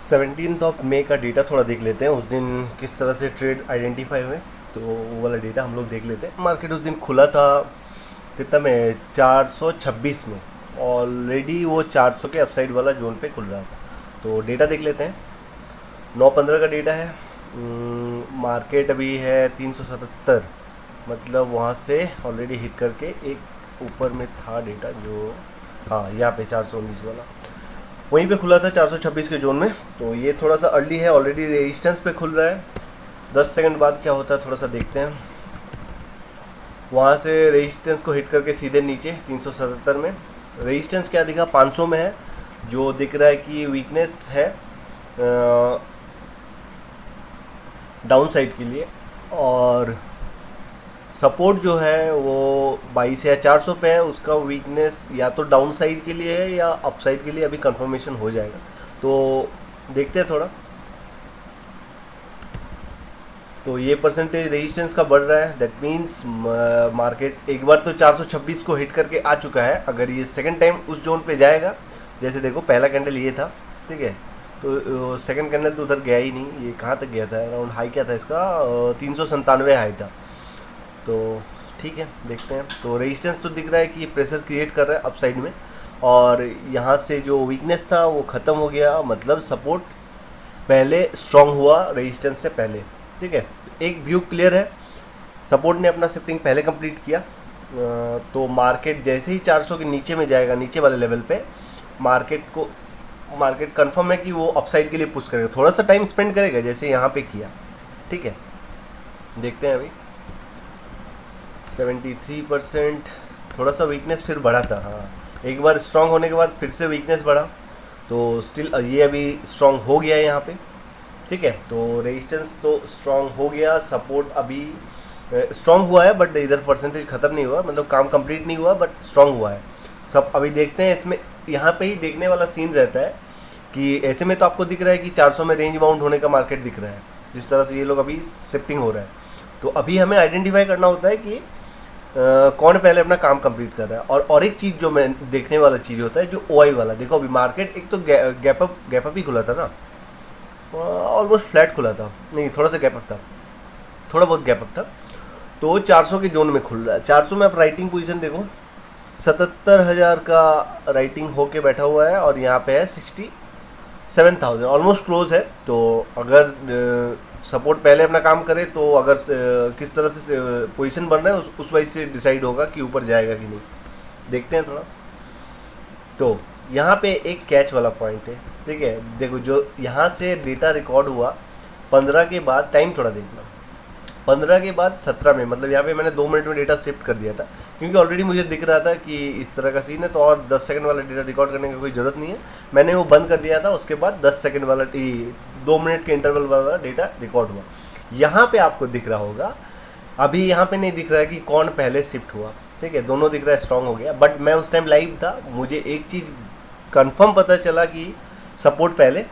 17 मई का डेटा थोड़ा देख लेते हैं। उस दिन किस तरह से ट्रेड आइडेंटिफाई हुए, तो वो वाला डेटा हम लोग देख लेते हैं। मार्केट उस दिन खुला था कितना में, 426 में। ऑलरेडी वो 400 के अपसाइड वाला जोन पे खुल रहा था। तो डेटा देख लेते हैं। 9/15 का डेटा है। मार्केट अभी है 377, मतलब वहाँ से ऑलरेडी हिट करके एक ऊपर में था डेटा जो, हाँ यहाँ पे 419 वाला वहीं पे खुला था 426 के जोन में। तो ये थोड़ा सा अर्ली है, ऑलरेडी रेजिस्टेंस पे खुल रहा है। 10 सेकंड बाद क्या होता है थोड़ा सा देखते हैं। वहाँ से रेजिस्टेंस को हिट करके सीधे नीचे 377 में। रेजिस्टेंस क्या दिखा, 500 में है, जो दिख रहा है कि वीकनेस है डाउन साइड के लिए। और सपोर्ट जो है वो 22 या 400 पे है, उसका वीकनेस या तो डाउन साइड के लिए है या अप साइड के लिए, अभी कंफर्मेशन हो जाएगा। तो देखते हैं थोड़ा। तो ये परसेंटेज रेजिस्टेंस का बढ़ रहा है, दैट मीन्स मार्केट एक बार तो 426 को हिट करके आ चुका है। अगर ये सेकंड टाइम उस जोन पे जाएगा, जैसे देखो पहला कैंडल ये था, ठीक है, तो सेकंड कैंडल तो उधर गया ही नहीं। ये कहाँ तक गया था, अराउंड हाई क्या था इसका, 397 हाई था। तो ठीक है, देखते हैं। तो रेजिस्टेंस तो दिख रहा है कि ये प्रेशर क्रिएट कर रहा है अपसाइड में, और यहाँ से जो वीकनेस था वो ख़त्म हो गया। मतलब सपोर्ट पहले स्ट्रांग हुआ रेजिस्टेंस से पहले, ठीक है। एक व्यू क्लियर है, सपोर्ट ने अपना शिफ्टिंग पहले कंप्लीट किया। तो मार्केट जैसे ही 400 के नीचे में जाएगा, नीचे वाले लेवल पे, मार्केट कंफर्म है कि वो अपसाइड के लिए पुश करेगा। थोड़ा सा टाइम स्पेंड करेगा जैसे यहाँ पे किया, ठीक है। देखते हैं अभी 73%। थोड़ा सा वीकनेस फिर बढ़ा था, हाँ, एक बार स्ट्रांग होने के बाद फिर से वीकनेस बढ़ा। तो स्टिल ये अभी स्ट्रांग हो गया है यहाँ पे, ठीक है। तो रेजिस्टेंस तो स्ट्रांग हो गया, सपोर्ट अभी स्ट्रांग हुआ है, बट इधर परसेंटेज ख़त्म नहीं हुआ, मतलब काम कंप्लीट नहीं हुआ, बट स्ट्रांग हुआ है सब। अभी देखते हैं इसमें, यहाँ पे ही देखने वाला सीन रहता है कि ऐसे में तो आपको दिख रहा है कि 400 में रेंज बाउंड होने का मार्केट दिख रहा है, जिस तरह से ये लोग अभी शिफ्टिंग हो रहा है। तो अभी हमें आइडेंटिफाई करना होता है कि कौन पहले अपना काम कंप्लीट कर रहा है। और एक चीज़ जो मैं देखने वाला चीज़ होता है, जो ओआई वाला। देखो अभी मार्केट एक तो गैप अप ही खुला था ना, ऑलमोस्ट फ्लैट खुला था, नहीं थोड़ा सा गैप अप था, थोड़ा बहुत गैप अप था। तो 400 के जोन में खुल रहा है। 400 में आप राइटिंग पोजीशन देखो, 77,000 का राइटिंग होके बैठा हुआ है, और यहाँ पे है 67,000, ऑलमोस्ट क्लोज है। तो अगर सपोर्ट पहले अपना काम करे, तो अगर किस तरह से पोजीशन बन रहा है उस वाइज से डिसाइड होगा कि ऊपर जाएगा कि नहीं। देखते हैं थोड़ा। तो यहाँ पे एक कैच वाला पॉइंट है, ठीक है। देखो जो यहाँ से डेटा रिकॉर्ड हुआ 15 के बाद, टाइम थोड़ा देखना, 15 के बाद 17 में, मतलब यहाँ पे मैंने 2 मिनट में डेटा शिफ्ट कर दिया था, क्योंकि ऑलरेडी मुझे दिख रहा था कि इस तरह का सीन है। तो और 10 सेकंड वाला डेटा रिकॉर्ड करने की कोई ज़रूरत नहीं है, मैंने वो बंद कर दिया था। उसके बाद 10 सेकंड वाला 2 मिनट के इंटरवल वाला डेटा रिकॉर्ड हुआ। यहाँ पे आपको दिख रहा होगा, अभी यहाँ पे नहीं दिख रहा है कि कौन पहले शिफ्ट हुआ, ठीक है। दोनों दिख रहा है स्ट्रांग हो गया, बट मैं उस टाइम लाइव था, मुझे एक चीज़ कंफर्म पता चला कि सपोर्ट पहले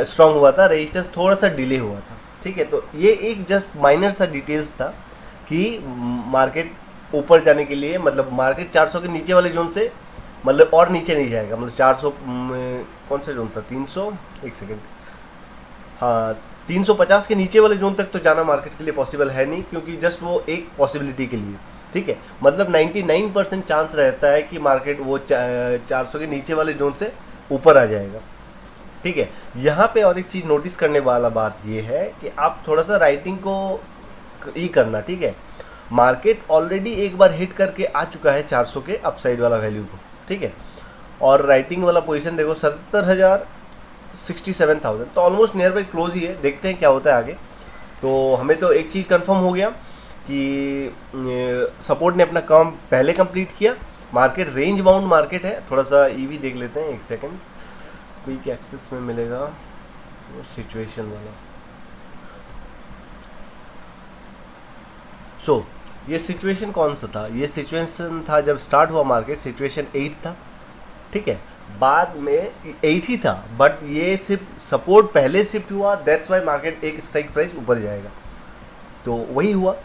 स्ट्रांग हुआ था, रेजिस्टेंस थोड़ा सा डिले हुआ था, ठीक है। तो ये एक जस्ट माइनर सा डिटेल्स था कि मार्केट ऊपर जाने के लिए, मतलब मार्केट 400 के नीचे वाले जोन से, मतलब और नीचे नहीं जाएगा। मतलब 400 कौन सा जोन था, 300, एक सेकेंड, हाँ 350 के नीचे वाले जोन तक तो जाना मार्केट के लिए पॉसिबल है नहीं, क्योंकि जस्ट वो एक पॉसिबिलिटी के लिए, ठीक है। मतलब 99% चांस रहता है कि मार्केट वो 400 के नीचे वाले जोन से ऊपर आ जाएगा, ठीक है। यहाँ पे और एक चीज़ नोटिस करने वाला बात ये है कि आप थोड़ा सा राइटिंग को ही करना, ठीक है। मार्केट ऑलरेडी एक बार हिट करके आ चुका है 400 के अपसाइड वाला वैल्यू को, ठीक है। और राइटिंग वाला पोजीशन देखो 70,000, 67,000, तो ऑलमोस्ट नियर बाई क्लोज ही है। देखते हैं क्या होता है आगे। तो हमें तो एक चीज़ कंफर्म हो गया कि सपोर्ट ने अपना काम पहले कंप्लीट किया। मार्केट रेंज बाउंड मार्केट है। थोड़ा सा ईवी देख लेते हैं, एक सेकेंड, क्विक एक्सेस में मिलेगा वो सिचुएशन वाला। सो ये सिचुएशन कौन सा था, ये सिचुएशन था जब स्टार्ट हुआ मार्केट, सिचुएशन 8 था, ठीक है। बाद में 8 ही था, बट ये सिर्फ सपोर्ट पहले शिफ्ट हुआ, दैट्स वाई मार्केट एक स्ट्राइक प्राइस ऊपर जाएगा। तो वही हुआ,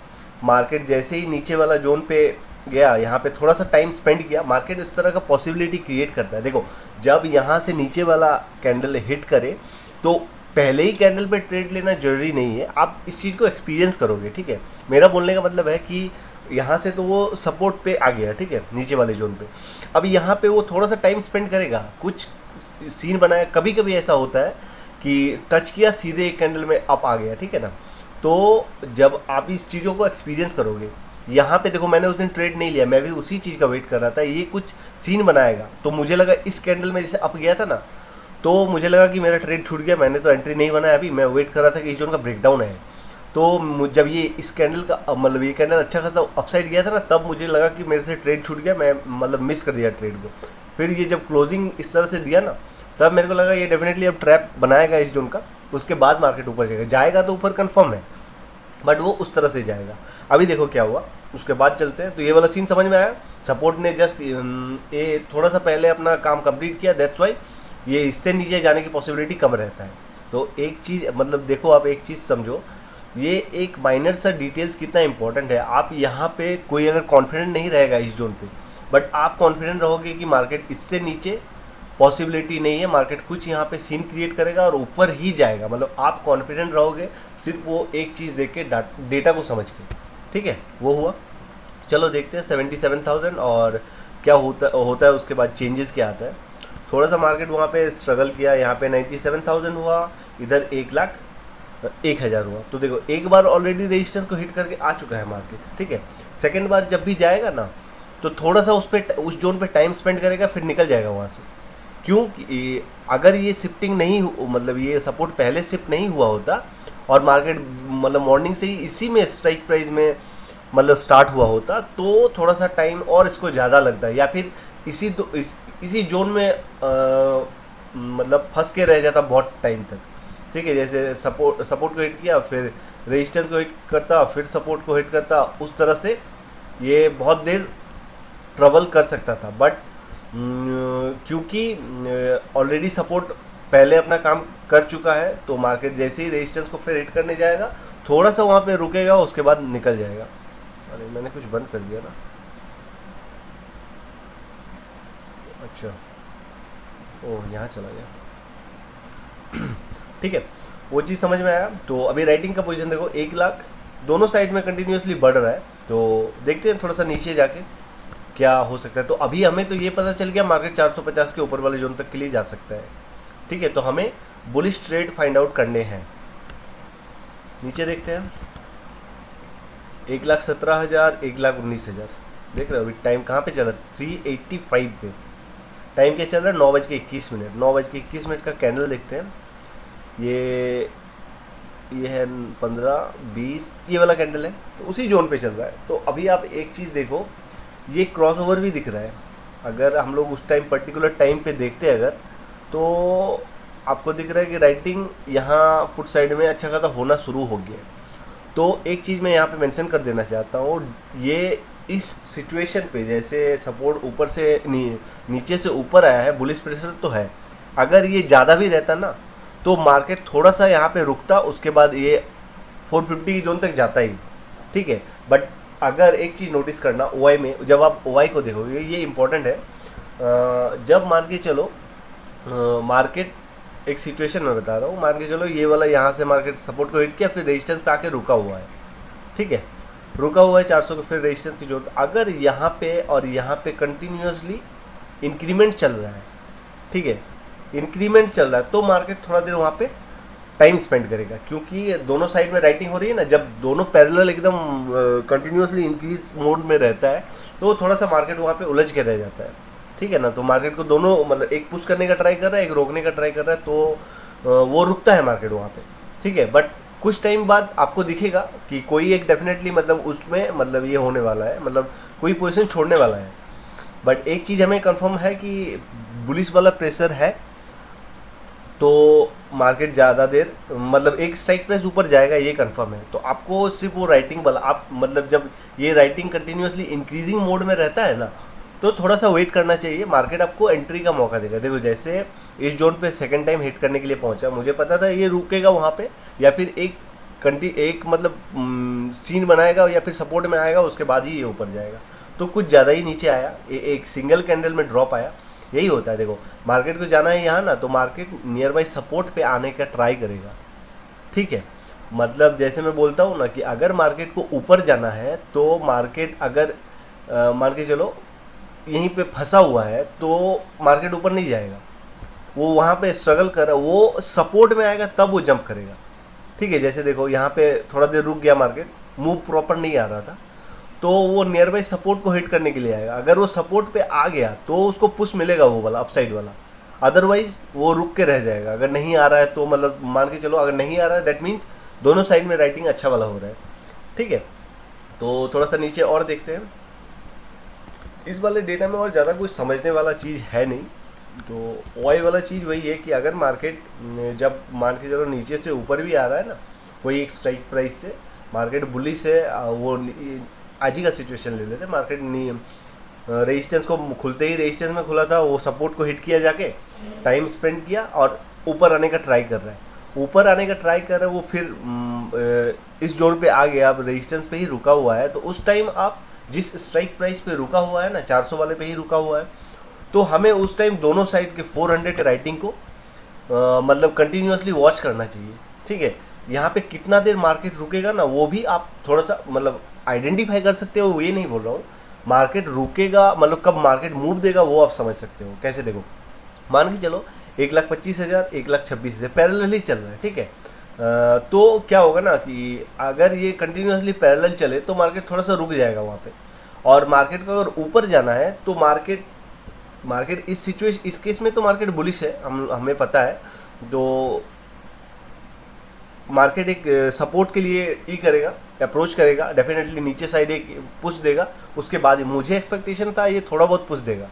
मार्केट जैसे ही नीचे वाला जोन पे गया, यहाँ पे थोड़ा सा टाइम स्पेंड किया। मार्केट इस तरह का पॉसिबिलिटी क्रिएट करता है। देखो जब यहाँ से नीचे वाला कैंडल हिट करे, तो पहले ही कैंडल पे ट्रेड लेना जरूरी नहीं है, आप इस चीज़ को एक्सपीरियंस करोगे, ठीक है। मेरा बोलने का मतलब है कि यहाँ से तो वो सपोर्ट पे आ गया, ठीक है, नीचे वाले जोन पे। अब यहाँ पे वो थोड़ा सा टाइम स्पेंड करेगा, कुछ सीन बनाया, कभी कभी ऐसा होता है कि टच किया सीधे एक कैंडल में अप आ गया, ठीक है ना। तो जब आप इस चीज़ों को एक्सपीरियंस करोगे, यहाँ पे देखो मैंने उस दिन ट्रेड नहीं लिया, मैं भी उसी चीज़ का वेट कर रहा था, ये कुछ सीन बनाएगा, तो मुझे लगा इस कैंडल में जैसे अप गया था ना, तो मुझे लगा कि मेरा ट्रेड छूट गया, मैंने तो एंट्री नहीं बनाया अभी, मैं वेट कर रहा था कि इस जोन का ब्रेकडाउन है। तो जब ये इस कैंडल का मतलब ये कैंडल अच्छा खासा अपसाइड गया था ना, तब मुझे लगा कि मेरे से ट्रेड छूट गया, मैं मतलब मिस कर दिया ट्रेड को। फिर ये जब क्लोजिंग इस तरह से दिया ना, तब मेरे को लगा ये डेफिनेटली अब ट्रैप बनाएगा इस जोन का, उसके बाद मार्केट ऊपर जाएगा, जाएगा तो ऊपर कंफर्म है, बट वो उस तरह से जाएगा। अभी देखो क्या हुआ, उसके बाद चलते हैं। तो ये वाला सीन समझ में आया, सपोर्ट ने जस्ट ये थोड़ा सा पहले अपना काम कंप्लीट किया, दैट्स वाई ये इससे नीचे जाने की पॉसिबिलिटी कम रहता है। तो एक चीज़ मतलब देखो, आप एक चीज़ समझो, ये एक माइनर सा डिटेल्स कितना इंपॉर्टेंट है। आप यहाँ पे कोई अगर कॉन्फिडेंट नहीं रहेगा इस जोन पे, बट आप कॉन्फिडेंट रहोगे कि मार्केट इससे नीचे पॉसिबिलिटी नहीं है, मार्केट कुछ यहाँ पे सीन क्रिएट करेगा और ऊपर ही जाएगा, मतलब आप कॉन्फिडेंट रहोगे सिर्फ वो एक चीज़ देख के, डेटा को समझ के, ठीक है। वो हुआ, चलो देखते हैं 77,000 और क्या होता है उसके बाद चेंजेस क्या आता है। थोड़ा सा मार्केट वहाँ पे स्ट्रगल किया, यहाँ पे 97,000 हुआ, इधर 1,01,000 हुआ। तो देखो एक बार ऑलरेडी रेजिस्टेंस को हिट करके आ चुका है मार्केट, ठीक है। सेकेंड बार जब भी जाएगा ना, तो थोड़ा सा उस जोन पे टाइम स्पेंड करेगा, फिर निकल जाएगा वहाँ से। क्यों? अगर ये शिफ्टिंग नहीं मतलब ये सपोर्ट पहले शिफ्ट नहीं हुआ होता और मार्केट मतलब मॉर्निंग से ही इसी में स्ट्राइक प्राइस में मतलब स्टार्ट हुआ होता, तो थोड़ा सा टाइम और इसको ज़्यादा लगता है, या फिर इसी जोन में मतलब फंस के रह जाता बहुत टाइम तक, ठीक है। जैसे सपोर्ट को हिट किया, फिर रेजिस्टेंस को हिट करता, फिर सपोर्ट को हिट करता, उस तरह से ये बहुत देर ट्रैवल कर सकता था। बट क्योंकि ऑलरेडी सपोर्ट पहले अपना काम कर चुका है, तो मार्केट जैसे ही रेजिस्टेंस को फिर हिट करने जाएगा, थोड़ा सा वहाँ पे रुकेगा, उसके बाद निकल जाएगा। अरे मैंने कुछ बंद कर दिया ना, अच्छा, ओह यहाँ चला गया ठीक है, वो चीज़ समझ में आया। तो अभी राइटिंग का पोजीशन देखो, 1,00,000 दोनों साइड में कंटिन्यूसली बढ़ रहा है। तो देखते हैं थोड़ा सा नीचे जाके क्या हो सकता है। तो अभी हमें तो ये पता चल गया मार्केट 450 के ऊपर वाले जोन तक के लिए जा सकता है, ठीक है। तो हमें बुलिश ट्रेड फाइंड आउट करने हैं। नीचे देखते हैं, 1,17,000, 1,19,000, देख रहे हो अभी टाइम कहाँ पे चला, 385 पे टाइम क्या चल रहा है, 9:21। 9:21 का कैंडल देखते हैं। ये है 15-20, ये वाला कैंडल है, तो उसी जोन पे चल रहा है। तो अभी आप एक चीज़ देखो, ये क्रॉसओवर भी दिख रहा है। अगर हम लोग उस टाइम पर्टिकुलर टाइम पे देखते हैं अगर, तो आपको दिख रहा है कि राइटिंग यहाँ पुट साइड में अच्छा खासा होना शुरू हो गया है। तो एक चीज़ मैं यहाँ पे मेंशन कर देना चाहता हूँ, ये इस सिचुएशन पे जैसे सपोर्ट ऊपर से नीचे से ऊपर आया है, बुलिश प्रेशर तो है, अगर ये ज़्यादा भी रहता ना, तो मार्केट थोड़ा सा यहाँ पे रुकता, उसके बाद ये 450 की जोन तक जाता ही, ठीक है। बट अगर एक चीज़ नोटिस करना, ओआई में जब आप ओआई को देखोगे, ये इंपॉर्टेंट है। जब मान के चलो मार्केट, एक सिचुएशन में बता रहा हूँ, मान के चलो ये वाला यहाँ से मार्केट सपोर्ट को हिट किया, फिर रेजिस्टेंस पे आके रुका हुआ है, ठीक है, रुका हुआ है 400 के, फिर रेजिस्टेंस की जोन, अगर यहाँ पे और यहाँ पे कंटिन्यूसली इंक्रीमेंट चल रहा है, ठीक है, इंक्रीमेंट चल रहा है, तो मार्केट थोड़ा देर वहाँ पे टाइम स्पेंड करेगा, क्योंकि दोनों साइड में राइटिंग हो रही है ना। जब दोनों पैरेलल एकदम कंटिन्यूसली इंक्रीज मोड में रहता है, तो थोड़ा सा मार्केट वहाँ पे उलझ के रह जाता है, ठीक है ना। तो मार्केट को दोनों मतलब एक पुश करने का ट्राई कर रहा है, एक रोकने का ट्राई कर रहा है, तो वो रुकता है मार्केट वहाँ पे, ठीक है। बट कुछ टाइम बाद आपको दिखेगा कि कोई एक डेफिनेटली मतलब उसमें मतलब ये होने वाला है, मतलब कोई पोजीशन छोड़ने वाला है। बट एक चीज़ हमें कंफर्म है कि बुलिश वाला प्रेशर है, तो मार्केट ज़्यादा देर मतलब एक स्ट्राइक प्राइस ऊपर जाएगा, ये कंफर्म है। तो आपको सिर्फ वो राइटिंग वाला, आप मतलब जब ये राइटिंग कंटिन्यूसली इंक्रीजिंग मोड में रहता है ना, तो थोड़ा सा वेट करना चाहिए, मार्केट आपको एंट्री का मौका देगा। देखो जैसे इस जोन पे सेकंड टाइम हिट करने के लिए पहुंचा, मुझे पता था ये रुकेगा वहाँ पे, या फिर एक मतलब सीन बनाएगा, या फिर सपोर्ट में आएगा, उसके बाद ही ये ऊपर जाएगा। तो कुछ ज़्यादा ही नीचे आया, एक सिंगल कैंडल में ड्रॉप आया, यही होता है। देखो मार्केट को जाना है यहाँ ना, तो मार्केट नियर बाई सपोर्ट पे आने का ट्राई करेगा, ठीक है। मतलब जैसे मैं बोलता हूँ ना कि अगर मार्केट को ऊपर जाना है तो मार्केट अगर मान के चलो यहीं पे फंसा हुआ है तो मार्केट ऊपर नहीं जाएगा, वो वहाँ पे स्ट्रगल कर रहा है, वो सपोर्ट में आएगा तब वो जंप करेगा, ठीक है। जैसे देखो यहाँ पे थोड़ा देर रुक गया मार्केट, मूव प्रॉपर नहीं आ रहा था, तो वो नियर बाई सपोर्ट को हिट करने के लिए आएगा। अगर वो सपोर्ट पे आ गया तो उसको पुश मिलेगा वो वाला अपसाइड वाला, अदरवाइज वो रुक के रह जाएगा। अगर नहीं आ रहा है तो मतलब मान के चलो अगर नहीं आ रहा है दैट मीन्स दोनों साइड में राइटिंग अच्छा वाला हो रहा है, ठीक है। तो थोड़ा सा नीचे और देखते हैं। इस वाले डेटा में और ज़्यादा कुछ समझने वाला चीज़ है नहीं। तो ओआई वाला चीज़ वही है कि अगर मार्केट जब मान के चलो नीचे से ऊपर भी आ रहा है ना, कोई एक स्ट्राइक प्राइस से मार्केट बुलिश है, वो आज ही का सिचुएशन ले लेते हैं। मार्केट रेजिस्टेंस को खुलते ही रेजिस्टेंस में खुला था, वो सपोर्ट को हिट किया जाके, टाइम स्पेंड किया और ऊपर आने का ट्राई कर रहा है, ऊपर आने का ट्राई कर रहा है। वो फिर इस जोन पे आ गया, अब रेजिस्टेंस पे ही रुका हुआ है, तो उस टाइम आप जिस स्ट्राइक प्राइस पे रुका हुआ है ना 400 वाले पे ही रुका हुआ है, तो हमें उस टाइम दोनों साइड के 400 राइटिंग को मतलब कंटिन्यूसली वॉच करना चाहिए, ठीक है। यहाँ पे कितना देर मार्केट रुकेगा ना वो भी आप थोड़ा सा मतलब आइडेंटिफाई कर सकते हो, ये नहीं बोल रहा हूँ। मार्केट रुकेगा मतलब कब मार्केट मूव देगा वो आप समझ सकते हो। कैसे देखो, मान के चलो 1,25,000 1,26,000 पैरेलल ही चल रहा है, ठीक है। तो क्या होगा ना कि अगर ये कंटिन्यूसली पैरेलल चले तो मार्केट थोड़ा सा रुक जाएगा वहाँ पे, और मार्केट को अगर ऊपर जाना है तो मार्केट इस केस में तो मार्केट बुलिश है, हमें पता है। तो मार्केट एक सपोर्ट के लिए ही करेगा, अप्रोच करेगा, डेफिनेटली नीचे साइड एक पुश देगा, उसके बाद ही मुझे एक्सपेक्टेशन था ये थोड़ा बहुत पुश देगा,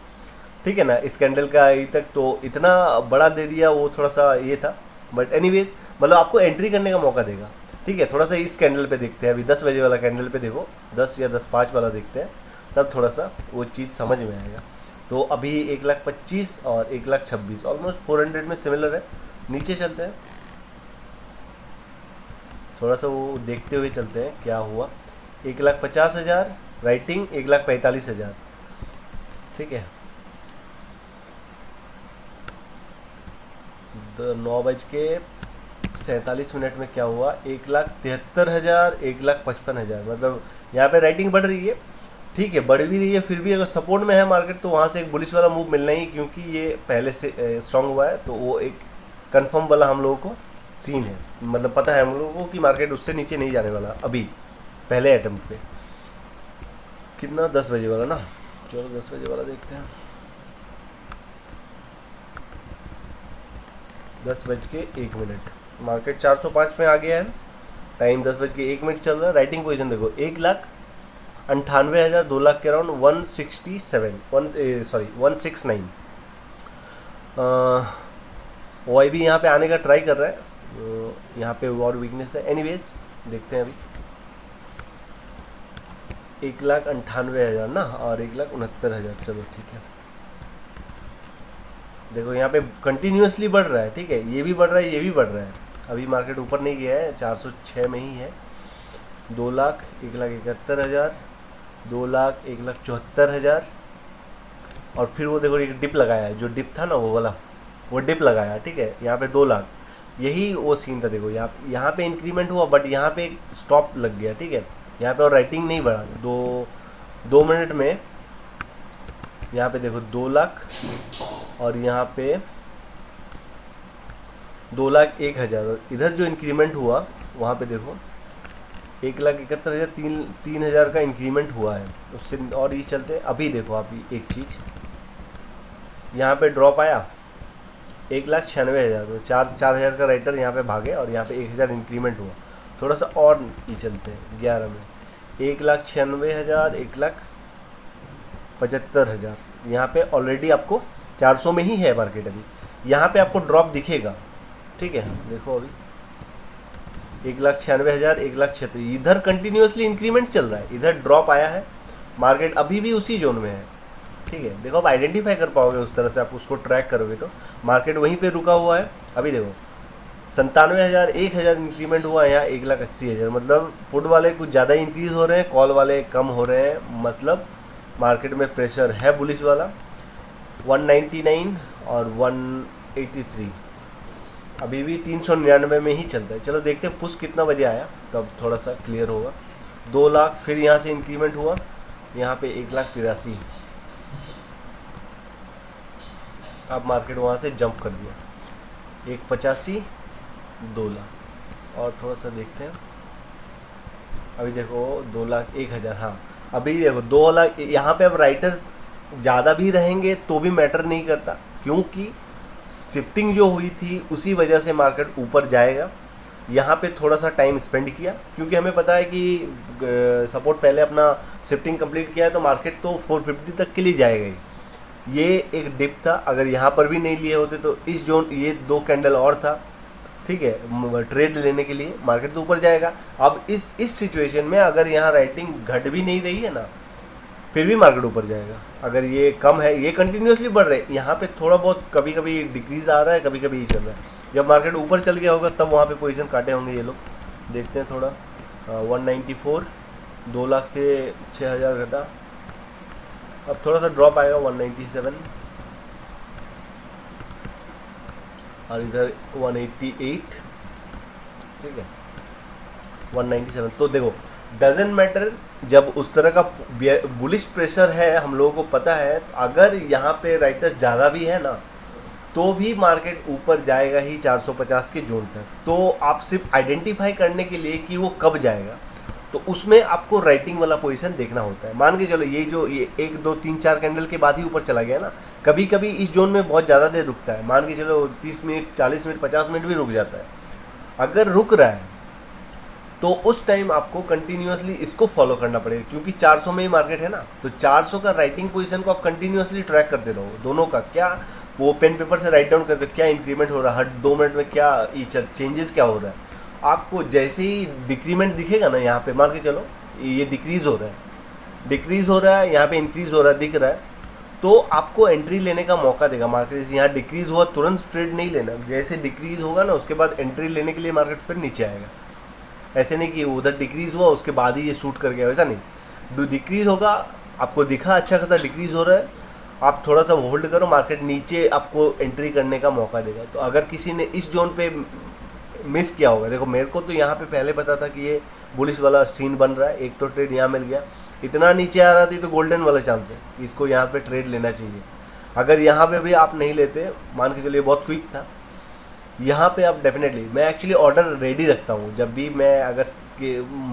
ठीक है ना। इस कैंडल का अभी तक तो इतना बड़ा दे दिया, वो थोड़ा सा ये था, बट एनीवेज मतलब आपको एंट्री करने का मौका देगा, ठीक है। थोड़ा सा इस कैंडल पे देखते हैं, अभी 10 बजे वाला कैंडल पे देखो, 10 या 10:05 वाला देखते हैं, तब थोड़ा सा वो चीज़ समझ में आएगा। तो अभी 1,25,000 और 1,26,000 ऑलमोस्ट 400 में सिमिलर है। नीचे चलते हैं, थोड़ा सा वो देखते हुए चलते हैं क्या हुआ। 1,50,000 राइटिंग, 1,45,000, ठीक है। 9:47 में क्या हुआ, 1,73,000 1,55,000, मतलब यहाँ पे राइटिंग बढ़ रही है, ठीक है, बढ़ भी रही है। फिर भी अगर सपोर्ट में है मार्केट तो वहाँ से एक बुलिश वाला मूव मिलना ही, क्योंकि ये पहले से स्ट्रांग हुआ है, तो वो एक कंफर्म वाला हम लोगों को सीन है, मतलब पता है हम लोगों को कि मार्केट उससे नीचे नहीं जाने वाला अभी पहले अटेम्प्ट पे। कितना, 10 बजे वाला ना, चलो 10 बजे वाला देखते हैं। 10:01 मार्केट 405 में आ गया है, टाइम 10:01 चल रहा है। राइटिंग पोजीशन देखो, 1,98,000 2 लाख के अराउंड 169। वाई भी यहाँ पे आने का ट्राई कर रहा है, यहाँ पे और वीकनेस है। एनीवेज देखते हैं अभी 1,98,000 ना और 1,69,000, चलो ठीक है। देखो यहाँ पे कंटिन्यूसली बढ़ रहा है, ठीक है, ये भी बढ़ रहा है, ये भी बढ़ रहा है। अभी मार्केट ऊपर नहीं गया है, 406 में ही है। 2,01,71,000, 2,01,74,000, और फिर वो देखो एक डिप लगाया है, जो डिप था ना वो वाला, वो डिप लगाया, ठीक है। यहाँ पे 2 लाख, यही वो सीन था। देखो यहाँ पे इंक्रीमेंट हुआ, बट यहाँ पे एक स्टॉप लग गया, ठीक है। यहाँ पे और राइटिंग नहीं बढ़ा, 2 मिनट में यहाँ पे देखो 2 लाख, और यहाँ पे 2,01,000, और इधर जो इंक्रीमेंट हुआ वहाँ पे देखो 1,71,000, 3,000 का इंक्रीमेंट हुआ है उससे। और ये चलते हैं, अभी देखो आप एक चीज़, यहाँ पे ड्रॉप आया 1,96,000, तो 4,000 का राइटर यहाँ पे भागे, और यहाँ पे 1,000 इंक्रीमेंट हुआ। थोड़ा सा और ये चलते हैं 11 में, 1,96,000 1,75,000, यहाँ पे ऑलरेडी आपको 400 में ही है मार्केट अभी, यहाँ पे आपको ड्रॉप दिखेगा, ठीक है। देखो अभी 1,96,000 1,76,000, इधर कंटिन्यूसली इंक्रीमेंट चल रहा है, इधर ड्रॉप आया है, मार्केट अभी भी उसी जोन में है, ठीक है। देखो आप आइडेंटिफाई कर पाओगे उस तरह से, आप उसको ट्रैक करोगे तो मार्केट वहीं पे रुका हुआ है। अभी देखो 97,000 1,000 इंक्रीमेंट हुआ है, यहाँ 1,80,000, मतलब पुट वाले कुछ ज़्यादा इंक्रीज हो रहे हैं, कॉल वाले कम हो रहे हैं, मतलब मार्केट में प्रेशर है बुलिश वाला। 199 और 183, अभी भी 399 में ही चलता है। चलो देखते हैं पुश कितना बजे आया, तब थोड़ा सा क्लियर होगा। 2 लाख, फिर यहाँ से इंक्रीमेंट हुआ यहाँ पे 1,83,000, अब मार्केट वहाँ से जंप कर दिया 1,85, 2 लाख। और थोड़ा सा देखते हैं, अभी देखो 2,01,000, हाँ अभी देखो 2 लाख। यहाँ पे अब राइटर्स ज़्यादा भी रहेंगे तो भी मैटर नहीं करता, क्योंकि शिफ्टिंग जो हुई थी उसी वजह से मार्केट ऊपर जाएगा। यहाँ पे थोड़ा सा टाइम स्पेंड किया, क्योंकि हमें पता है कि सपोर्ट पहले अपना शिफ्टिंग कंप्लीट किया है तो मार्केट तो 450 तक के लिए जाएगा ही। ये एक डिप था, अगर यहाँ पर भी नहीं लिए होते तो इस जोन, ये 2 कैंडल और था, ठीक है, ट्रेड लेने के लिए मार्केट तो ऊपर जाएगा। अब इस सिचुएशन में अगर यहाँ राइटिंग घट भी नहीं रही है ना, फिर भी मार्केट ऊपर जाएगा। अगर ये कम है, ये कंटिन्यूसली बढ़ रहा है, यहाँ पे थोड़ा बहुत कभी कभी डिक्रीज आ रहा है, कभी कभी ये चल रहा है। जब मार्केट ऊपर चल गया होगा तब वहाँ पे पोजीशन काटे होंगे ये लोग। देखते हैं थोड़ा, 194, 2 लाख से 6,000 घटा, अब थोड़ा सा ड्रॉप आएगा 197, और इधर 188, ठीक है 197। तो देखो डजेंट मैटर, जब उस तरह का बुलिश प्रेशर है हम लोगों को पता है, अगर यहाँ पे राइटर्स ज़्यादा भी है ना तो भी मार्केट ऊपर जाएगा ही 450 के जोन तक। तो आप सिर्फ आइडेंटिफाई करने के लिए कि वो कब जाएगा, तो उसमें आपको राइटिंग वाला पोजीशन देखना होता है। मान के चलो ये जो ये 1 2 3 4 कैंडल के बाद ही ऊपर चला गया ना, कभी कभी इस जोन में बहुत ज़्यादा देर रुकता है, मान के चलो 30 मिनट 40 मिनट 50 मिनट भी रुक जाता है। अगर रुक रहा है तो उस टाइम आपको कंटिन्यूसली इसको फॉलो करना पड़ेगा, क्योंकि 400 में ही मार्केट है ना, तो 400 का राइटिंग पोजीशन को आप कंटिन्यूसली ट्रैक करते रहो। दोनों का क्या, वो पेन पेपर से राइट डाउन करते क्या इंक्रीमेंट हो रहा है, हर 2 मिनट में क्या चेंजेस क्या हो रहा है। आपको जैसे ही डिक्रीमेंट दिखेगा ना, यहाँ पे मान के चलो ये डिक्रीज़ हो रहा है, डिक्रीज़ हो रहा है, यहाँ पे इंक्रीज़ हो रहा है दिख रहा है, तो आपको एंट्री लेने का मौका देगा मार्केट। यहाँ डिक्रीज़ हुआ तुरंत ट्रेड नहीं लेना, जैसे डिक्रीज़ होगा ना उसके बाद एंट्री लेने के लिए मार्केट फिर नीचे आएगा। ऐसे नहीं कि उधर डिक्रीज़ हुआ उसके बाद ही ये शूट कर गया, वैसा नहीं। डिक्रीज़ होगा, आपको दिखा अच्छा खासा डिक्रीज़ हो रहा है, आप थोड़ा सा होल्ड करो, मार्केट नीचे आपको एंट्री करने का मौका देगा। तो अगर किसी ने इस जोन पे मिस किया होगा, देखो मेरे को तो यहाँ पे पहले पता था कि ये बुलिश वाला सीन बन रहा है, एक तो ट्रेड यहाँ मिल गया, इतना नीचे आ रहा थी तो गोल्डन वाला चांस है, इसको यहाँ पे ट्रेड लेना चाहिए। अगर यहाँ पे भी आप नहीं लेते, मान के चलिए बहुत क्विक था, यहाँ पे आप डेफिनेटली, मैं एक्चुअली ऑर्डर रेडी रखता हूँ जब भी मैं, अगर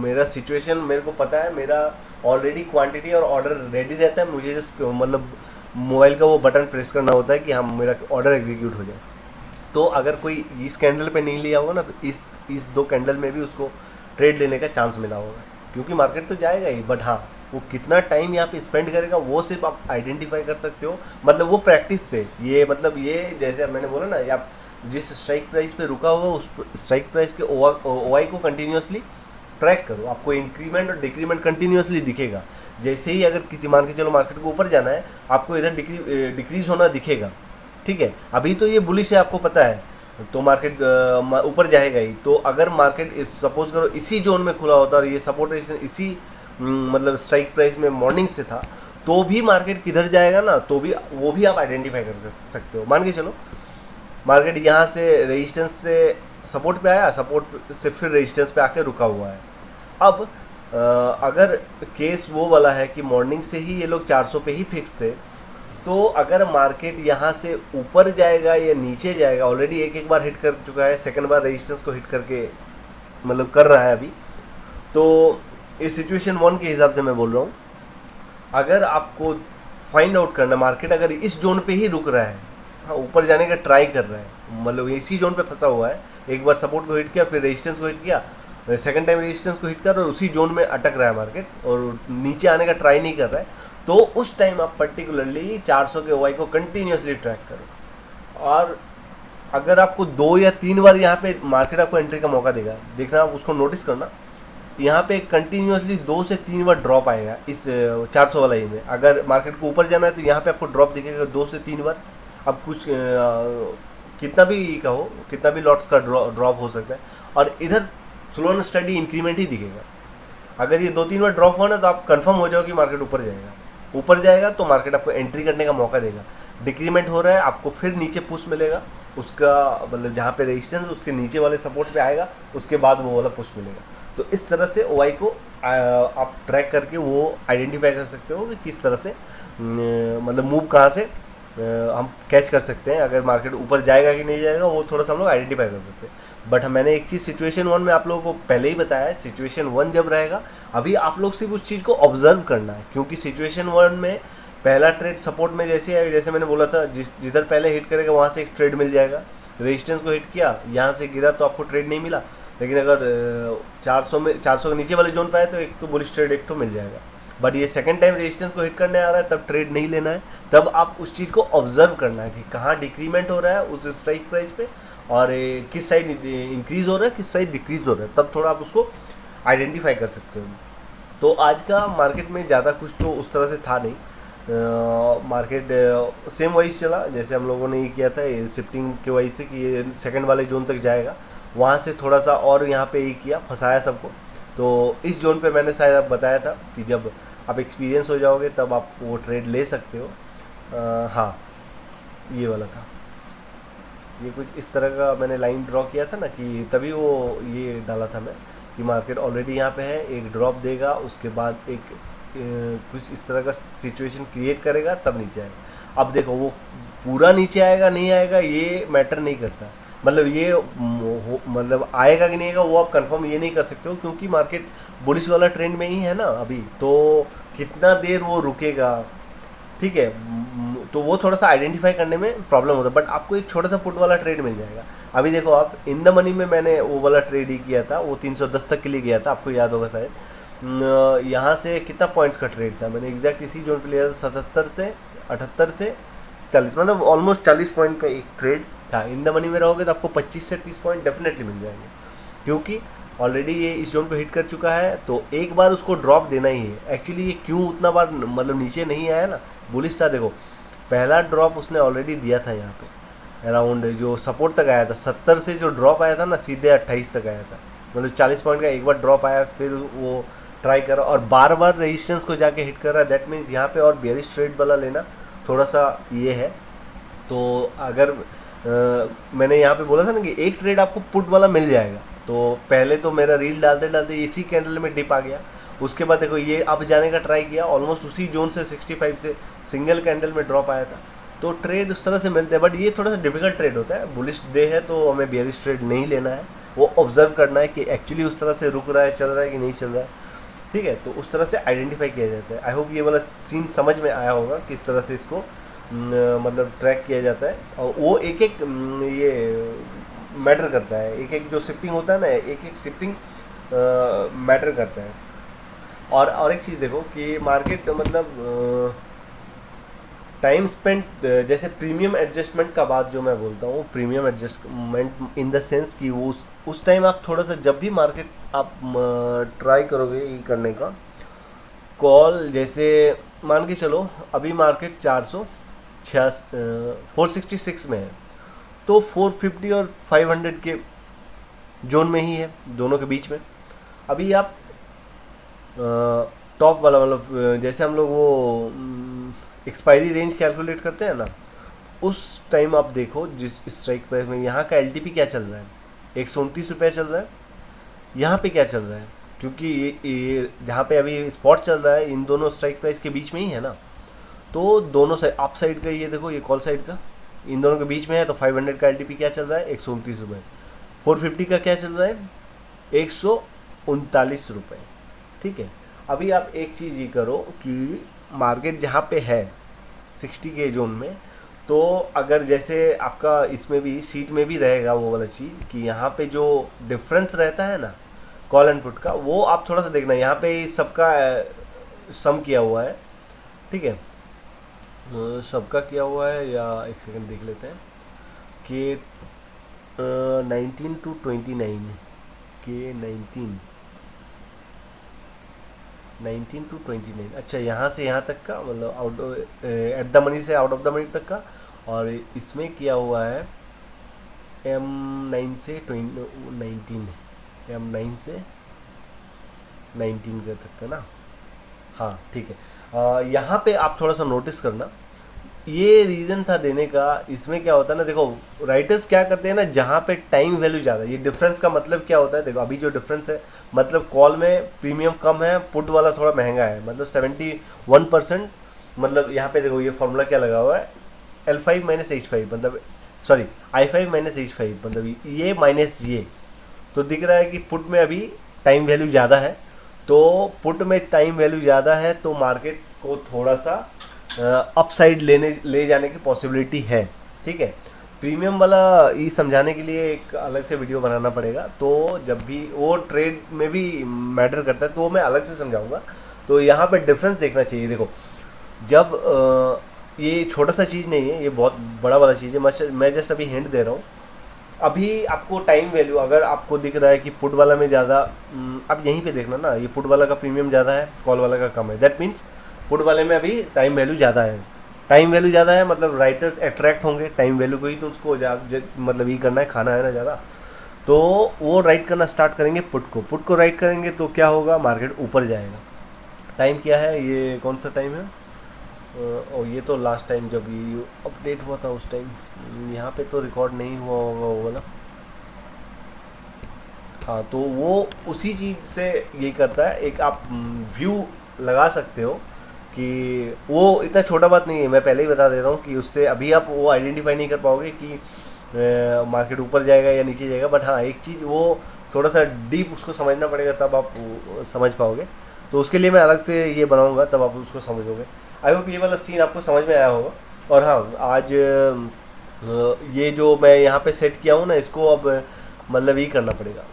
मेरा सिचुएशन मेरे को पता है, मेरा ऑलरेडी क्वांटिटी और ऑर्डर रेडी रहता है, मुझे जस्ट मतलब मोबाइल का वो बटन प्रेस करना होता है कि हाँ मेरा ऑर्डर एग्जीक्यूट हो जाए। तो अगर कोई इस कैंडल पे नहीं लिया होगा ना, तो इस 2 कैंडल में भी उसको ट्रेड लेने का चांस मिला होगा, क्योंकि मार्केट तो जाएगा ही, बट हाँ वो कितना टाइम यहाँ पे स्पेंड करेगा वो सिर्फ आप आइडेंटिफाई कर सकते हो, मतलब वो प्रैक्टिस से। ये मतलब ये जैसे मैंने बोला ना, आप जिस स्ट्राइक प्राइस पे रुका हुआ उस स्ट्राइक प्राइस के ओआई को कंटिन्यूसली ट्रैक करो, आपको इंक्रीमेंट और डिक्रीमेंट कंटिन्यूसली दिखेगा। जैसे ही अगर किसी, मान के चलो मार्केट को ऊपर जाना है, आपको इधर डिक्रीज होना दिखेगा, ठीक है, अभी तो ये बुलिश है आपको पता है, तो मार्केट ऊपर जाएगा ही। तो अगर मार्केट सपोज करो इसी जोन में खुला होता और ये सपोर्ट रेजिस्टेंस इसी मतलब स्ट्राइक प्राइस में मॉर्निंग से था, तो भी मार्केट किधर जाएगा ना, तो भी वो भी आप आइडेंटिफाई कर सकते हो। मान के चलो मार्केट यहाँ से रेजिस्टेंस से सपोर्ट पे आया, सपोर्ट से फिर रेजिस्टेंस पे आके रुका हुआ है। अब अगर केस वो वाला है कि मॉर्निंग से ही ये लोग 400 पे ही फिक्स थे, तो अगर मार्केट यहाँ से ऊपर जाएगा या नीचे जाएगा, ऑलरेडी एक बार हिट कर चुका है, सेकंड बार रेजिस्टेंस को हिट करके मतलब कर रहा है अभी, तो इस सिचुएशन 1 के हिसाब से मैं बोल रहा हूँ, अगर आपको फाइंड आउट करना मार्केट अगर इस जोन पे ही रुक रहा है, हाँ ऊपर जाने का ट्राई कर रहा है, मतलब इसी जोन पे फंसा हुआ है, एक बार सपोर्ट को हिट किया, फिर रेजिस्टेंस को हिट किया, सेकंड टाइम रेजिस्टेंस को हिट कर और उसी जोन में अटक रहा है मार्केट और नीचे आने का ट्राई नहीं कर रहा है, तो उस टाइम आप पर्टिकुलरली 400 के ओआई को कंटिन्यूसली ट्रैक करो। और अगर आपको 2 या 3 बार यहाँ पे मार्केट आपको एंट्री का मौका देगा, देखना आप उसको नोटिस करना, यहाँ पे कंटिन्यूसली 2 से 3 बार ड्रॉप आएगा इस 400 वाला ही में। अगर मार्केट को ऊपर जाना है तो यहाँ पे आपको ड्रॉप दिखेगा 2 से 3 बार। अब कुछ कितना भी कहो, कितना भी लॉट्स का ड्रॉप हो सकता है, और इधर स्लो एंड स्टडी इंक्रीमेंट ही दिखेगा। अगर ये 2-3 बार ड्रॉप हुआ ना, तो आप कंफर्म हो जाओ कि मार्केट ऊपर जाएगा। ऊपर जाएगा तो मार्केट आपको एंट्री करने का मौका देगा। डिक्रीमेंट हो रहा है, आपको फिर नीचे पुश मिलेगा, उसका मतलब जहाँ पे रेजिस्टेंस उससे नीचे वाले सपोर्ट पे आएगा, उसके बाद वो वाला पुश मिलेगा। तो इस तरह से ओआई को आप ट्रैक करके वो आइडेंटिफाई कर सकते हो कि किस तरह से मतलब मूव कहाँ से हम कैच कर सकते हैं, अगर मार्केट ऊपर जाएगा कि नहीं जाएगा वो थोड़ा सा हम लोग आइडेंटिफाई कर सकते हैं। बट मैंने एक चीज़ सिचुएशन वन में आप लोगों को पहले ही बताया है, सिचुएशन वन जब रहेगा अभी आप लोग सिर्फ उस चीज़ को ऑब्जर्व करना है, क्योंकि सिचुएशन वन में पहला ट्रेड सपोर्ट में जैसे है, जैसे मैंने बोला था जिधर पहले हिट करेगा वहाँ से एक ट्रेड मिल जाएगा, रेजिस्टेंस को हिट किया यहाँ से गिरा तो आपको ट्रेड नहीं मिला, लेकिन अगर 400 के नीचे वाले जोन पे आए तो एक तो बुलिश ट्रेड एक तो मिल जाएगा। बट ये सेकंड टाइम रेजिस्टेंस को हिट करने आ रहा है तब ट्रेड नहीं लेना है, तब आप उस चीज़ को ऑब्जर्व करना है कि कहाँ डिक्रीमेंट हो रहा है उस स्ट्राइक प्राइस पे, और किस साइड इंक्रीज हो रहा है किस साइड डिक्रीज हो रहा है, तब थोड़ा आप उसको आइडेंटिफाई कर सकते हो। तो आज का मार्केट में ज़्यादा कुछ तो उस तरह से था नहीं, मार्केट सेम वही चला जैसे हम लोगों ने ये किया था, ये शिफ्टिंग की वजह से कि ये सेकंड वाले जोन तक जाएगा, वहाँ से थोड़ा सा और यहाँ पे ये किया, फंसाया सबको। तो इस जोन पे मैंने शायद आप बताया था कि जब आप एक्सपीरियंस हो जाओगे तब आप वो ट्रेड ले सकते हो। हाँ, ये वाला था, ये कुछ इस तरह का मैंने लाइन ड्रॉ किया था ना, कि तभी वो ये डाला था मैं कि मार्केट ऑलरेडी यहाँ पे है, एक ड्रॉप देगा उसके बाद एक कुछ इस तरह का सिचुएशन क्रिएट करेगा तब नीचे आएगा। अब देखो वो पूरा नीचे आएगा नहीं आएगा ये मैटर नहीं करता, मतलब ये मतलब आएगा कि नहीं आएगा वो आप कंफर्म ये नहीं कर सकते हो, क्योंकि मार्केट बुलिश वाला ट्रेंड में ही है ना अभी, तो कितना देर वो रुकेगा, ठीक है। तो वो थोड़ा सा आइडेंटिफाई करने में प्रॉब्लम होता है, बट आपको एक छोटा सा पुट वाला ट्रेड मिल जाएगा। अभी देखो आप इन द मनी में मैंने वो वाला ट्रेड ही किया था, वो 310 तक के लिए गया था, आपको याद होगा शायद। यहाँ से कितना पॉइंट्स का ट्रेड था, मैंने एग्जैक्ट इसी जोन पे लिया था, 77 से 78 से 40, मतलब ऑलमोस्ट 40 पॉइंट का एक ट्रेड था। इन द मनी में रहोगे तो आपको 25 से 30 पॉइंट डेफिनेटली मिल जाएंगे, क्योंकि ऑलरेडी ये इस जोन पे हिट कर चुका है, तो एक बार उसको ड्रॉप देना ही है। एक्चुअली ये क्यों उतना बार मतलब नीचे नहीं आया ना, बुलिश था, देखो पहला ड्रॉप उसने ऑलरेडी दिया था यहाँ पे अराउंड जो सपोर्ट तक आया था, 70 से जो ड्रॉप आया था ना सीधे 28 तक आया था, मतलब 40 पॉइंट का एक बार ड्रॉप आया, फिर वो ट्राई करा और बार बार रेजिस्टेंस को जाके हिट कर रहा है। दैट मीन्स यहाँ पे और बेयरिश ट्रेड वाला लेना थोड़ा सा ये है। तो अगर मैंने यहाँ पे बोला था ना कि एक ट्रेड आपको पुट वाला मिल जाएगा, तो पहले तो मेरा रील डालते डालते इसी कैंडल में डिप आ गया, उसके बाद देखो ये अब जाने का ट्राई किया, ऑलमोस्ट उसी जोन से 65 से सिंगल कैंडल में ड्रॉप आया था। तो ट्रेड उस तरह से मिलते हैं, बट ये थोड़ा सा डिफिकल्ट ट्रेड होता है। बुलिश डे है तो हमें बेयरिश ट्रेड नहीं लेना है, वो ऑब्जर्व करना है कि एक्चुअली उस तरह से रुक रहा है, चल रहा है कि नहीं चल रहा है, ठीक है। तो उस तरह से आइडेंटिफाई किया जाता है। आई होप ये वाला सीन समझ में आया होगा किस तरह से इसको मतलब ट्रैक किया जाता है, और वो एक एक ये मैटर करता है, एक एक जो शिफ्टिंग होता है ना, एक एक शिफ्टिंग मैटर करता है। और एक चीज़ देखो कि मार्केट मतलब टाइम स्पेंड, जैसे प्रीमियम एडजस्टमेंट का बात जो मैं बोलता हूँ, premium adjustment in the sense कि वो उस टाइम आप थोड़ा सा जब भी मार्केट आप ट्राई करोगे ये करने का कॉल, जैसे मान के चलो अभी मार्केट 466 में है, तो 450 और 500 के जोन में ही है, दोनों के बीच में। अभी आप टॉप वाला मतलब जैसे हम लोग वो एक्सपायरी रेंज कैलकुलेट करते हैं ना, उस टाइम आप देखो जिस स्ट्राइक प्राइस में यहाँ का एलटीपी क्या चल रहा है, 129 रुपये चल रहा है। यहाँ पे क्या चल रहा है, क्योंकि ये जहाँ पे अभी स्पॉट चल रहा है इन दोनों स्ट्राइक प्राइस के बीच में ही है ना, तो दोनों साइड अप साइड का ये देखो, ये कॉल साइड का इन दोनों के बीच में है, तो 500 का एलटीपी क्या चल रहा है, 129 रुपये। 450 का क्या चल रहा है, 139 रुपये, ठीक है। अभी आप एक चीज़ ये करो कि मार्केट जहाँ पे है 60 के जोन में, तो अगर जैसे आपका इसमें भी सीट में भी रहेगा वो वाला चीज़ कि यहाँ पे जो डिफरेंस रहता है ना कॉल एंड पुट का, वो आप थोड़ा सा देखना, यहाँ पे सबका सम किया हुआ है, ठीक है, सबका किया हुआ है, या एक सेकंड देख लेते हैं कि 19 to 29 के 19 to 29, अच्छा यहाँ से यहाँ तक का, मतलब आउट एट द मनी से आउट ऑफ द मनी तक का, और इसमें किया हुआ है M9 से 19, M9 से 19 का तक का ना, हाँ ठीक है। यहाँ पे आप थोड़ा सा नोटिस करना, ये रीज़न था देने का। इसमें क्या होता है ना, देखो राइटर्स क्या करते हैं ना, जहाँ पे टाइम वैल्यू ज़्यादा, ये डिफरेंस का मतलब क्या होता है, देखो अभी जो डिफरेंस है, मतलब कॉल में प्रीमियम कम है, पुट वाला थोड़ा महंगा है, मतलब 71%। मतलब यहाँ पे देखो ये फॉर्मूला क्या लगा हुआ है, L5 - H5, मतलब सॉरी I5 - H5, मतलब ये माइनस ये। तो दिख रहा है कि पुट में अभी टाइम वैल्यू ज़्यादा है, तो पुट में टाइम वैल्यू ज़्यादा है तो मार्केट को थोड़ा सा अपसाइड ले जाने की पॉसिबिलिटी है। ठीक है, प्रीमियम वाला ये समझाने के लिए एक अलग से वीडियो बनाना पड़ेगा, तो जब भी वो ट्रेड में भी मैटर करता है तो मैं अलग से समझाऊंगा। तो यहाँ पे डिफरेंस देखना चाहिए। देखो जब ये छोटा सा चीज़ नहीं है, ये बहुत बड़ा वाला चीज़ है। मैं जस्ट अभी हिंट दे रहा हूँ। अभी आपको टाइम वैल्यू अगर आपको दिख रहा है कि पुट वाला में ज़्यादा, अब यहीं पे देखना ना, ये पुट वाला का प्रीमियम ज़्यादा है, कॉल वाला का कम है, दैट मीन्स पुट वाले में अभी टाइम वैल्यू ज़्यादा है। टाइम वैल्यू ज़्यादा है मतलब राइटर्स अट्रैक्ट होंगे टाइम वैल्यू को ही, तो उसको मतलब ये करना है, खाना है ना ज़्यादा, तो वो राइट करना स्टार्ट करेंगे पुट को राइट करेंगे तो क्या होगा, मार्केट ऊपर जाएगा। टाइम क्या है, ये कौन सा टाइम है, और ये तो लास्ट टाइम जब ये अपडेट हुआ था उस टाइम, यहाँ पे तो रिकॉर्ड नहीं हुआ होगा वो वाला। हाँ, तो वो उसी चीज़ से ये करता है, एक आप व्यू लगा सकते हो कि वो इतना छोटा बात नहीं है। मैं पहले ही बता दे रहा हूँ कि उससे अभी आप वो आइडेंटिफाई नहीं कर पाओगे कि मार्केट ऊपर जाएगा या नीचे जाएगा, बट हाँ एक चीज़ वो थोड़ा सा डीप उसको समझना पड़ेगा, तब आप समझ पाओगे। तो उसके लिए मैं अलग से ये बनाऊंगा, तब आप उसको समझोगे। आई होप ये वाला सीन आपको समझ में आया होगा। और हाँ, आज ये जो मैं यहाँ पे सेट किया हूँ ना, इसको अब मतलब ये करना पड़ेगा,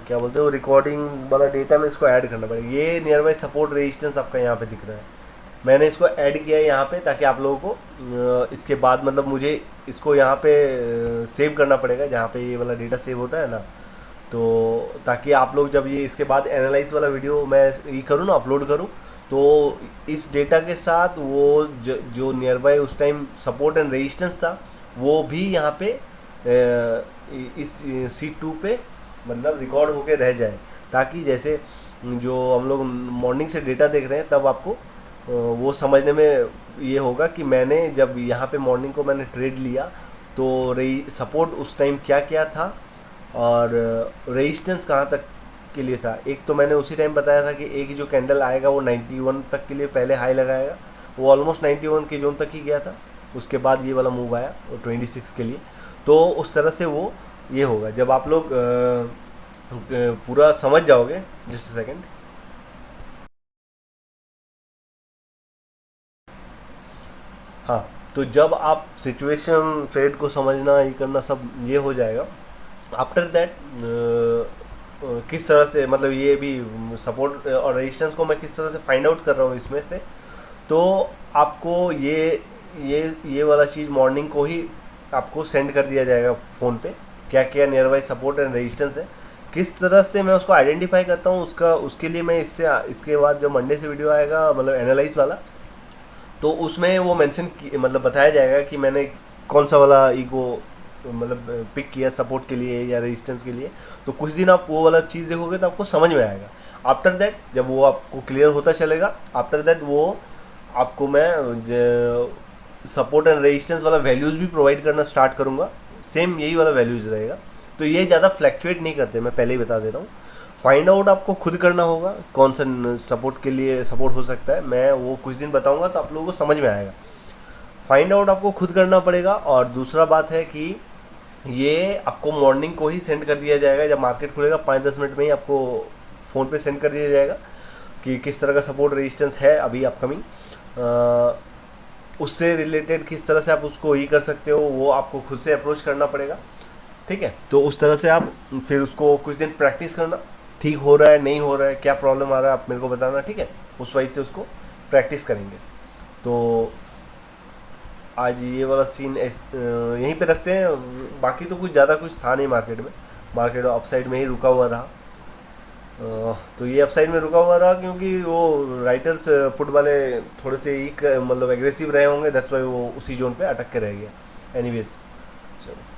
क्या बोलते हो, रिकॉर्डिंग वाला डेटा में इसको ऐड करना पड़ेगा। ये नियर बाई सपोर्ट रेजिस्टेंस आपका यहाँ पे दिख रहा है, मैंने इसको ऐड किया है यहाँ पे, ताकि आप लोगों को इसके बाद मतलब मुझे इसको यहाँ पे सेव करना पड़ेगा, जहाँ पे ये वाला डेटा सेव होता है ना, तो ताकि आप लोग जब ये इसके बाद एनालाइज वाला वीडियो मैं ये करूँ ना, अपलोड करूँ, तो इस डेटा के साथ वो जो नियर बाई उस टाइम सपोर्ट एंड रेजिस्टेंस था, वो भी यहाँ पे इस C2 पे मतलब रिकॉर्ड होके रह जाए, ताकि जैसे जो हम लोग मॉर्निंग से डेटा देख रहे हैं, तब आपको वो समझने में ये होगा कि मैंने जब यहाँ पे मॉर्निंग को मैंने ट्रेड लिया, तो सपोर्ट उस टाइम क्या क्या था और रेजिस्टेंस कहाँ तक के लिए था। एक तो मैंने उसी टाइम बताया था कि एक जो कैंडल आएगा वो 91 तक के लिए पहले हाई लगाएगा, वो ऑलमोस्ट 91 के जोन तक ही गया था, उसके बाद ये वाला मूव आया 26 के लिए। तो उस तरह से वो ये होगा जब आप लोग पूरा समझ जाओगे। Just second. हाँ, तो जब आप सिचुएशन ट्रेड को समझना, ये करना सब ये हो जाएगा, आफ्टर दैट किस तरह से मतलब ये भी सपोर्ट और रेजिस्टेंस को मैं किस तरह से फाइंड आउट कर रहा हूँ इसमें से, तो आपको ये वाला चीज़ मॉर्निंग को ही आपको सेंड कर दिया जाएगा फ़ोन पे, क्या क्या near by support and resistance है। किस तरह से मैं उसको आइडेंटिफाई करता हूँ, उसके लिए मैं इसके बाद जो मंडे से वीडियो आएगा मतलब एनालाइज वाला, तो उसमें वो मेंशन मतलब बताया जाएगा कि मैंने कौन सा वाला ईगो मतलब पिक किया सपोर्ट के लिए या रेजिस्टेंस के लिए। तो कुछ दिन आप वो वाला चीज़ देखोगे तो आपको समझ में आएगा। आफ्टर दैट जब वो आपको क्लियर होता चलेगा, आफ्टर दैट वो आपको मैं सपोर्ट एंड रेजिस्टेंस वाला वैल्यूज़ भी प्रोवाइड करना स्टार्ट करूँगा, सेम यही वाला वैल्यूज़ रहेगा। तो ये ज़्यादा फ्लैक्चुएट नहीं करते, मैं पहले ही बता दे रहा हूँ। फाइंड आउट आपको खुद करना होगा कौन सा सपोर्ट के लिए सपोर्ट हो सकता है, मैं वो कुछ दिन बताऊंगा तो आप लोगों को समझ में आएगा। फाइंड आउट आपको खुद करना पड़ेगा। और दूसरा बात है कि ये आपको मॉर्निंग को ही सेंड कर दिया जाएगा, जब मार्केट खुलेगा 5-10 मिनट में ही आपको फ़ोन पे सेंड कर दिया जाएगा कि किस तरह का सपोर्ट रेजिस्टेंस है अभी अपकमिंग, उससे रिलेटेड किस तरह से आप उसको ही कर सकते हो, वो आपको खुद से अप्रोच करना पड़ेगा। ठीक है, तो उस तरह से आप फिर उसको कुछ दिन प्रैक्टिस करना, ठीक हो रहा है नहीं हो रहा है, क्या प्रॉब्लम आ रहा है आप मेरे को बताना, ठीक है, उस वाइज से उसको प्रैक्टिस करेंगे। तो आज ये वाला सीन यहीं पे रखते हैं। बाकी तो कुछ ज़्यादा कुछ था नहीं मार्केट में, मार्केट अपसाइड में ही रुका हुआ रहा। तो ये अपसाइड में रुका हुआ रहा क्योंकि वो राइटर्स पुट वाले थोड़े से ही मतलब एग्रेसिव रहे होंगे, दैट्स वाई वो उसी जोन पे अटक के रह गया। एनीवेज, चलो।